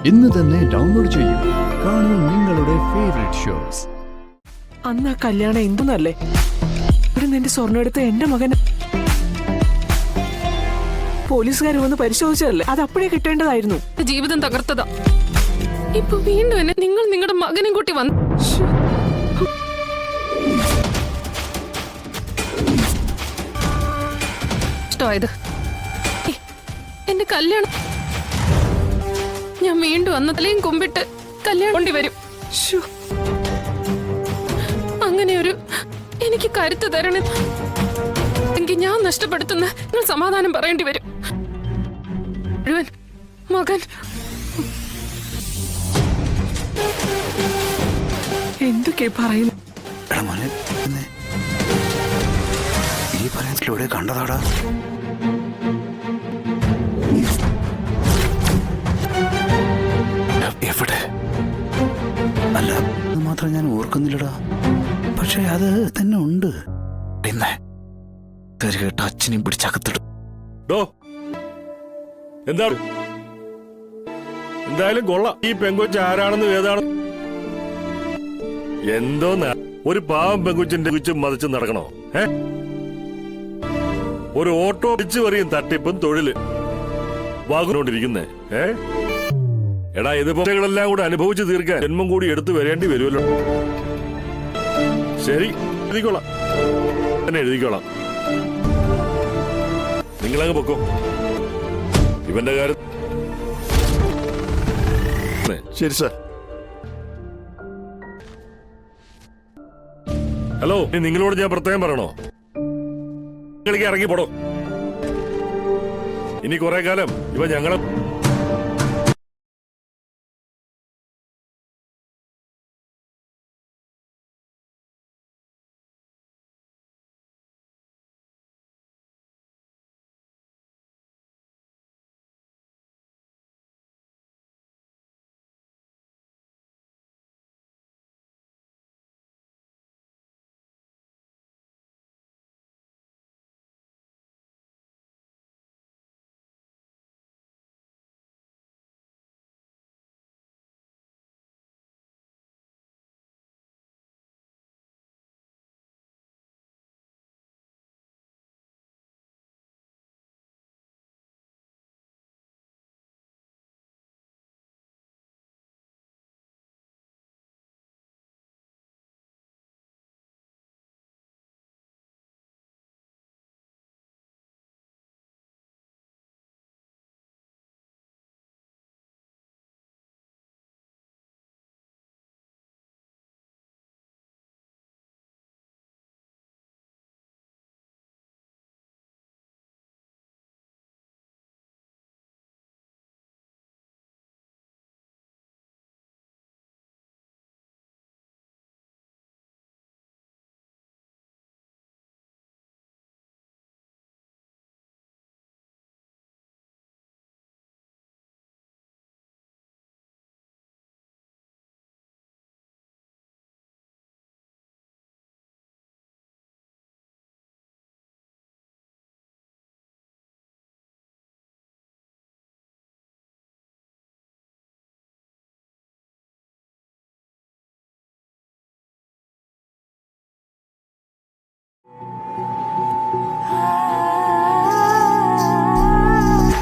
ഇന്ന് തന്നെ ഡൗൺലോഡ് ചെയ്യൂ. കാണൂ നിങ്ങളുടെ ഫേവറേറ്റ് ഷോസ്. അന്ന് ആ കല്യാണം എന്തുന്നല്ലേ? ഇവിടെ നിന്റെ സ്വർണ്ണം എടുത്ത എന്റെ മകൻ പോലീസുകാർ വന്ന് പരിശോധിച്ചതല്ലേ? അത് അപ്പോഴേ കിട്ടേണ്ടതായിരുന്നു. ജീവിതം തകർത്തതാ. ഇപ്പൊ വീണ്ടും എന്നെ നിങ്ങൾ നിങ്ങളുടെ മകനെ കൂട്ടി വന്നു. ഇഷ്ടമായത് എന്റെ കല്യാണം. ഞാൻ വീണ്ടും അന്ന് തലയും കുമ്പിട്ട് കല്യാണം കൊണ്ടിവരും. അങ്ങനെ ഒരു എനിക്ക് കരുത്ത് തരണേ. എങ്കിൽ ഞാൻ നഷ്ടപ്പെടുത്തുന്ന നിങ്ങൾ സമാധാനം പറയേണ്ടി വരും. മുഴുവൻ മകൻ എന്തൊക്കെ പറയുന്നു? ഈ പറയുന്നതിലൂടെ കണ്ടതാടാ. എവിടെ? അല്ല, അത് മാത്രം ഞാൻ ഓർക്കുന്നില്ലടാ. പക്ഷെ അത് തന്നെ ഉണ്ട്. പിന്നെ കേട്ട അച്ഛനെയും പിടിച്ചകത്തിടും. എന്തായാലും കൊള്ളാം. ഈ പെങ്കൊച്ച് ആരാണെന്ന് ഏതാണ് എന്തോന്ന ഒരു പാവം പെങ്കൊച്ചിന്റെ കുച്ചും മതിച്ച് നടക്കണോ? ഒരു ഓട്ടോ പിടിച്ചു പറയും തട്ടിപ്പും തൊഴില് വാങ്ങുകൊണ്ടിരിക്കുന്നേ. എടാ, ഇത് കുട്ടികളെല്ലാം കൂടെ അനുഭവിച്ചു തീർക്കാൻ ജന്മം കൂടി എടുത്തു വരേണ്ടി വരുമല്ലോ. ശരി, എഴുതിക്കോളാം, തന്നെ എഴുതിക്കോളാം. നിങ്ങളങ്ങ് പൊക്കോ. ഇവന്റെ കാര്യം ശരി സാർ. ഹലോ, നിങ്ങളോട് ഞാൻ പ്രത്യേകം പറയണോ? നിങ്ങളിലേക്ക് ഇറങ്ങി പോടോ. ഇനി കുറെ കാലം ഇവ ഞങ്ങളെ